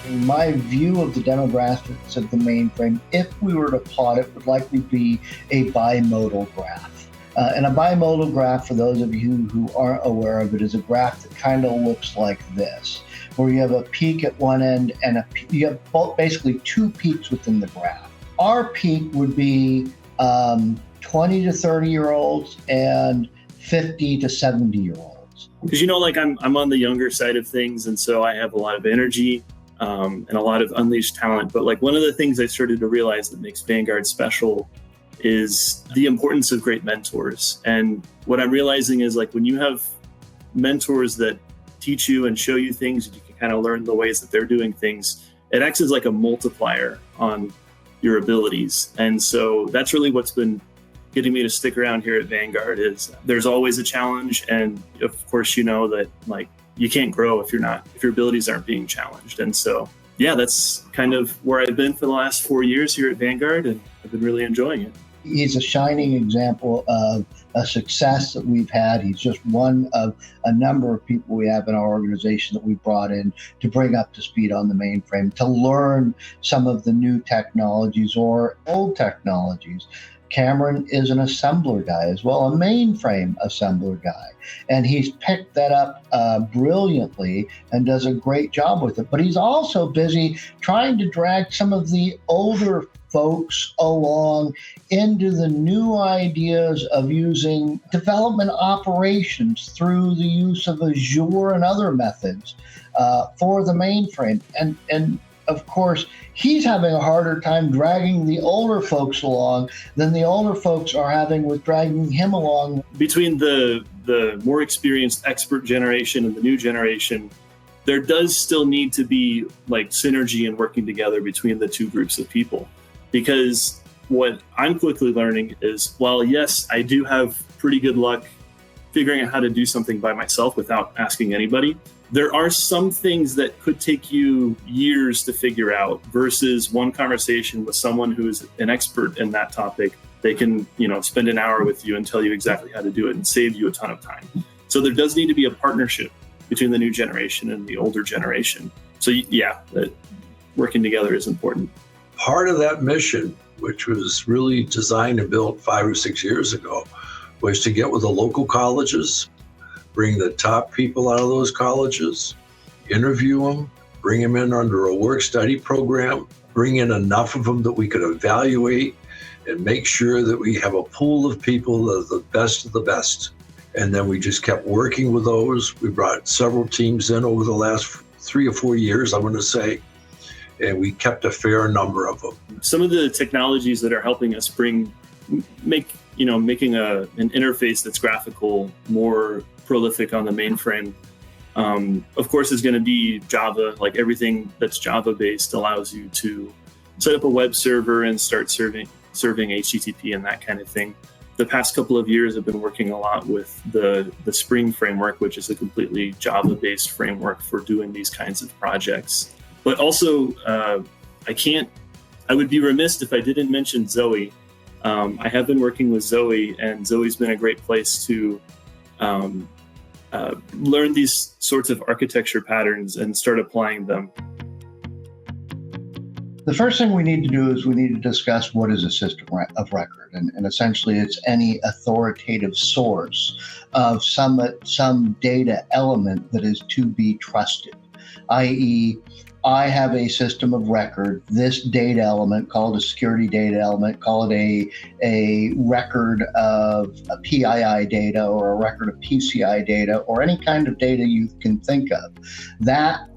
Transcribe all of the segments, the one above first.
My view of the demographics of the mainframe, if we were to plot it, would likely be a bimodal graph. And a bimodal graph, for those of you who aren't aware of it, is a graph that kind of looks like this, where you have a peak at one end and you have basically two peaks within the graph. Our peak would be 20 to 30-year-olds and 50 to 70-year-olds. Because, I'm on the younger side of things, and so I have a lot of energy and a lot of unleashed talent. But one of the things I started to realize that makes Vanguard special is the importance of great mentors. And what I'm realizing is when you have mentors that teach you and show you things, and you can kind of learn the ways that they're doing things, it acts as like a multiplier on your abilities. And so that's really what's been getting me to stick around here at Vanguard. Is there's always a challenge. And of course, that you can't grow if your abilities aren't being challenged. And so, yeah, that's kind of where I've been for the last 4 years here at Vanguard, and I've been really enjoying it. He's a shining example of a success that we've had. He's just one of a number of people we have in our organization that we brought in to bring up to speed on the mainframe, to learn some of the new technologies or old technologies. Cameron is an assembler guy as well, a mainframe assembler guy. And he's picked that up brilliantly and does a great job with it. But he's also busy trying to drag some of the older folks along into the new ideas of using development operations through the use of Azure and other methods for the mainframe. And of course, he's having a harder time dragging the older folks along than the older folks are having with dragging him along. Between the more experienced expert generation and the new generation, there does still need to be synergy and working together between the two groups of people. Because what I'm quickly learning is, while yes, I do have pretty good luck figuring out how to do something by myself without asking anybody, there are some things that could take you years to figure out versus one conversation with someone who is an expert in that topic. They can, spend an hour with you and tell you exactly how to do it and save you a ton of time. So there does need to be a partnership between the new generation and the older generation. So yeah, working together is important. Part of that mission, which was really designed and built 5 or 6 years ago, was to get with the local colleges, bring the top people out of those colleges, interview them, bring them in under a work-study program, bring in enough of them that we could evaluate and make sure that we have a pool of people that are the best of the best. And then we just kept working with those. We brought several teams in over the last 3 or 4 years, I'm going to say, and we kept a fair number of them. Some of the technologies that are helping us making an interface that's graphical more prolific on the mainframe, of course, is going to be Java. Everything that's Java based allows you to set up a web server and start serving HTTP and that kind of thing. The past couple of years, I've been working a lot with the Spring framework, which is a completely Java based framework for doing these kinds of projects. But also, I would be remiss if I didn't mention Zoe. I have been working with Zoe, and Zoe's been a great place to learn these sorts of architecture patterns and start applying them. The first thing we need to do is we need to discuss what is a system of record. And essentially, it's any authoritative source of some data element that is to be trusted, i.e., I have a system of record, this data element, call it a security data element, call it a record of a PII data or a record of PCI data or any kind of data you can think of. That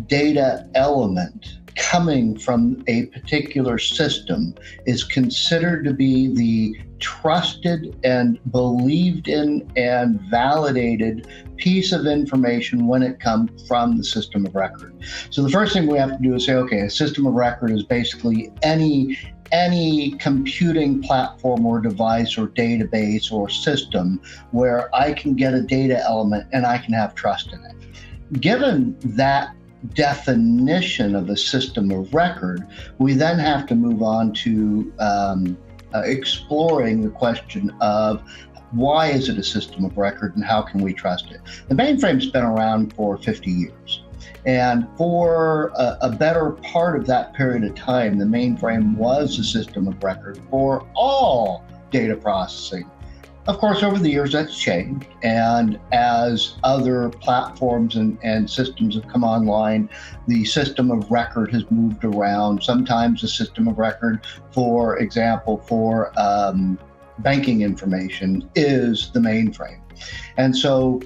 data element coming from a particular system is considered to be the trusted and believed in and validated piece of information when it comes from the system of record. So the first thing we have to do is say, okay, a system of record is basically any computing platform or device or database or system where I can get a data element and I can have trust in it. Given that definition of a system of record, we then have to move on to exploring the question of why is it a system of record and how can we trust it? The mainframe's been around for 50 years. And for a better part of that period of time, the mainframe was a system of record for all data processing. Of course, over the years, that's changed. And as other platforms and systems have come online, the system of record has moved around. Sometimes the system of record, for example, for banking information is the mainframe. And so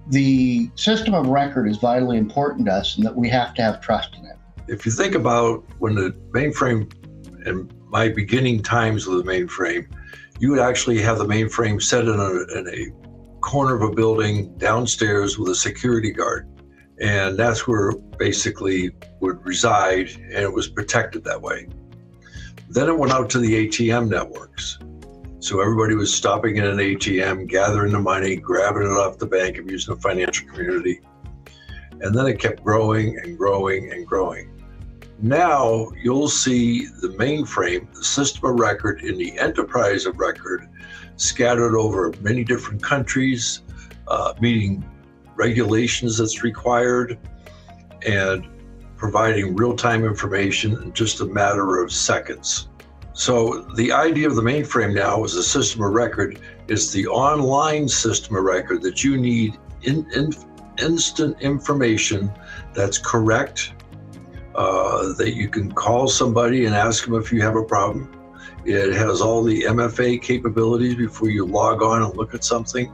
the system of record is vitally important to us and that we have to have trust in it. If you think about when the mainframe and my beginning times with the mainframe, you would actually have the mainframe set in a corner of a building downstairs with a security guard. And that's where basically would reside, and it was protected that way. Then it went out to the ATM networks. So everybody was stopping in an ATM, gathering the money, grabbing it off the bank and using the financial community. And then it kept growing and growing and growing. Now you'll see the mainframe, the system of record, in the enterprise of record, scattered over many different countries, meeting regulations that's required, and providing real-time information in just a matter of seconds. So the idea of the mainframe now as a system of record is the online system of record that you need instant information that's correct, that you can call somebody and ask them if you have a problem. It has all the MFA capabilities before you log on and look at something.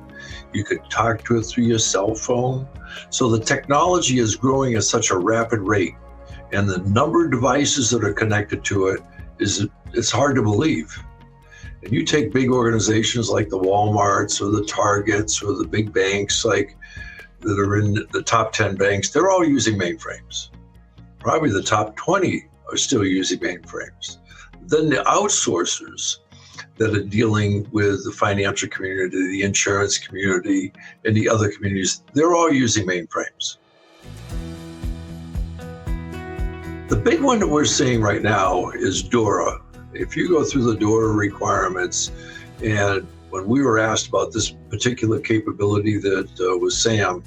You could talk to it through your cell phone. So the technology is growing at such a rapid rate, and the number of devices that are connected to it it's hard to believe. And you take big organizations like the Walmarts or the Targets or the big banks like that are in the top 10 banks, they're all using mainframes. Probably the top 20 are still using mainframes. Then the outsourcers that are dealing with the financial community, the insurance community, and the other communities, they're all using mainframes. The big one that we're seeing right now is DORA. If you go through the DORA requirements, and when we were asked about this particular capability that was SAM,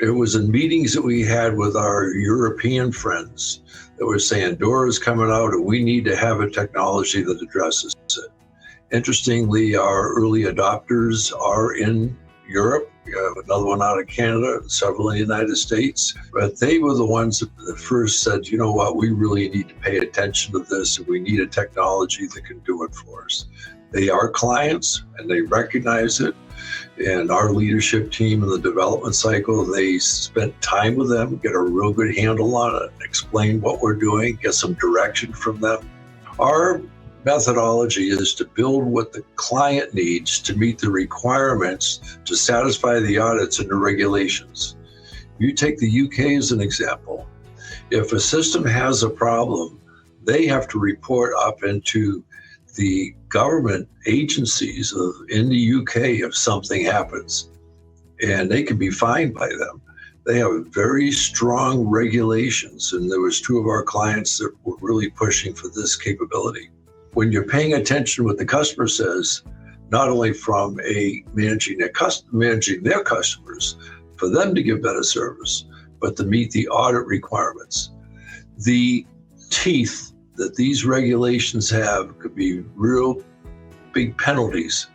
it was in meetings that we had with our European friends that were saying DORA is coming out and we need to have a technology that addresses it. Interestingly, our early adopters are in Europe. We have another one out of Canada, several in the United States. But they were the ones that first said, you know what, we really need to pay attention to this and we need a technology that can do it for us. They are clients and they recognize it. And our leadership team in the development cycle, they spent time with them, get a real good handle on it, explain what we're doing, get some direction from them. Our methodology is to build what the client needs to meet the requirements to satisfy the audits and the regulations. You take the UK as an example. If a system has a problem, they have to report up into the government agencies in the UK if something happens, and they can be fined by them. They have very strong regulations, and there was two of our clients that were really pushing for this capability. When you're paying attention to what the customer says, not only from managing their customers, for them to give better service, but to meet the audit requirements. The teeth that these regulations have could be real big penalties.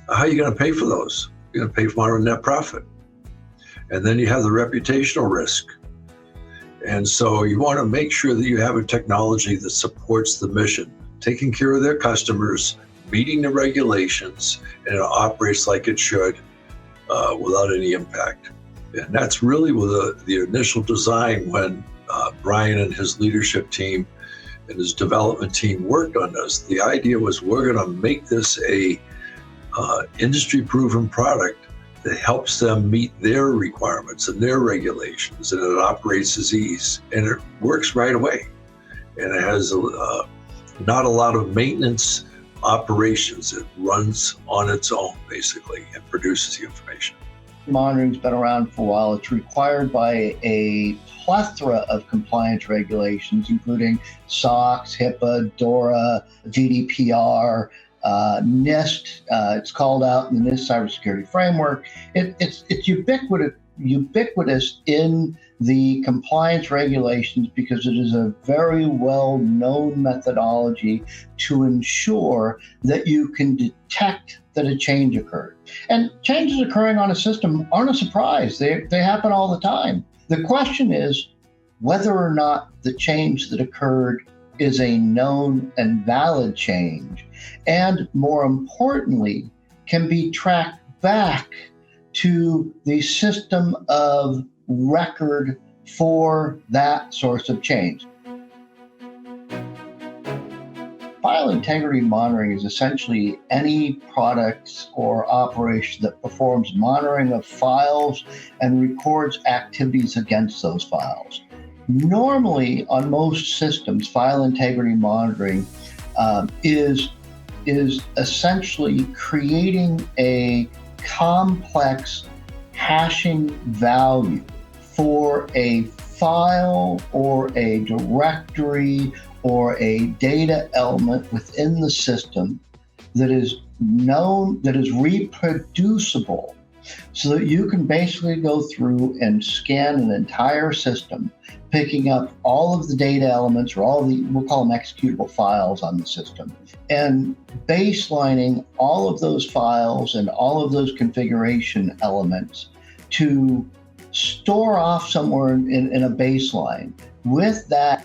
How are you going to pay for those? You're going to pay for our net profit. And then you have the reputational risk. And so you want to make sure that you have a technology that supports the mission, taking care of their customers, meeting the regulations, and it operates like it should without any impact. And that's really with the initial design when Brian and his leadership team and his development team worked on this. The idea was we're going to make this a industry-proven product that helps them meet their requirements and their regulations, and it operates as ease, and it works right away. And it has not a lot of maintenance operations. It runs on its own, basically, and produces the information. Monitoring's been around for a while. It's required by a plethora of compliance regulations, including SOX, HIPAA, DORA, GDPR, NIST. It's called out in the NIST cybersecurity framework. It's ubiquitous ubiquitous in the compliance regulations because it is a very well-known methodology to ensure that you can detect that a change occurred. And changes occurring on a system aren't a surprise. They happen all the time. The question is whether or not the change that occurred is a known and valid change, and more importantly, can be tracked back to the system of record for that source of change. File integrity monitoring is essentially any product or operation that performs monitoring of files and records activities against those files. Normally, on most systems, file integrity monitoring is essentially creating a complex hashing value for a file or a directory or a data element within the system that is known, that is reproducible, so that you can basically go through and scan an entire system, picking up all of the data elements or all the, we'll call them executable files on the system, and baselining all of those files and all of those configuration elements to store off somewhere in a baseline with that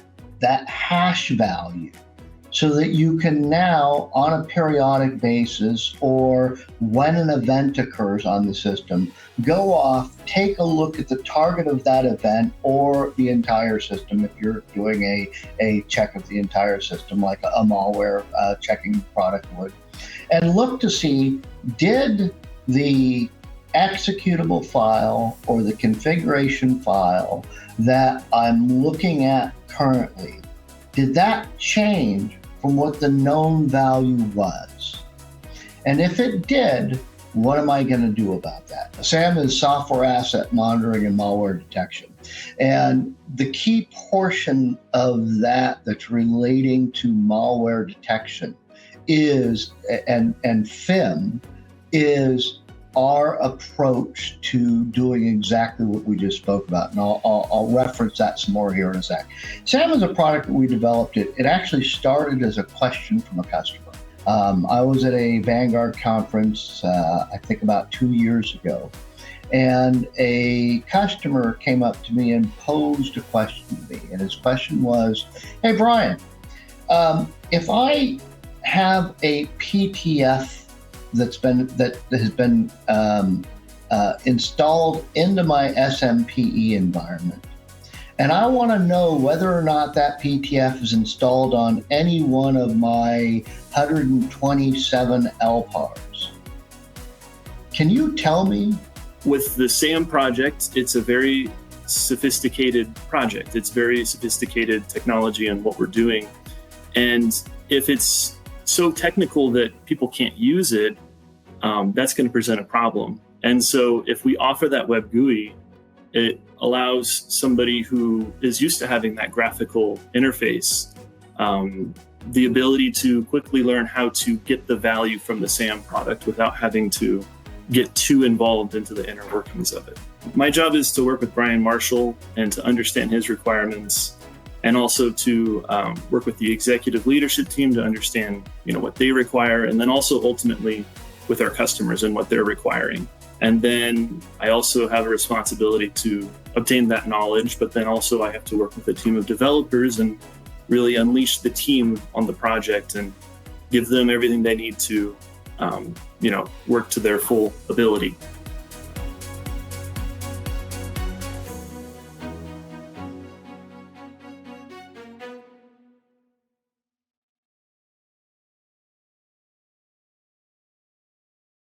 hash value, so that you can now, on a periodic basis or when an event occurs on the system, go off, take a look at the target of that event or the entire system if you're doing a check of the entire system like a malware checking product would, and look to see, did the executable file or the configuration file that I'm looking at currently, did that change from what the known value was? And if it did, what am I going to do about that? SAM is software asset monitoring and malware detection. And the key portion of that that's relating to malware detection is, and FIM, is our approach to doing exactly what we just spoke about. And I'll reference that some more here in a sec. SAM is a product that we developed. It actually started as a question from a customer. I was at a Vanguard conference, I think about 2 years ago, and a customer came up to me and posed a question to me. And his question was, hey, Brian, if I have a PTF that has been installed into my SMPE environment, and I want to know whether or not that PTF is installed on any one of my 127 LPARs. Can you tell me? With the SAM project, it's a very sophisticated project. It's very sophisticated technology and what we're doing. And if it's so technical that people can't use it, that's going to present a problem. And so if we offer that web GUI, it allows somebody who is used to having that graphical interface the ability to quickly learn how to get the value from the SAM product without having to get too involved into the inner workings of it. My job is to work with Brian Marshall and to understand his requirements, and also to work with the executive leadership team to understand, what they require, and then also ultimately with our customers and what they're requiring. And then I also have a responsibility to obtain that knowledge, but then also I have to work with a team of developers and really unleash the team on the project and give them everything they need to, work to their full ability.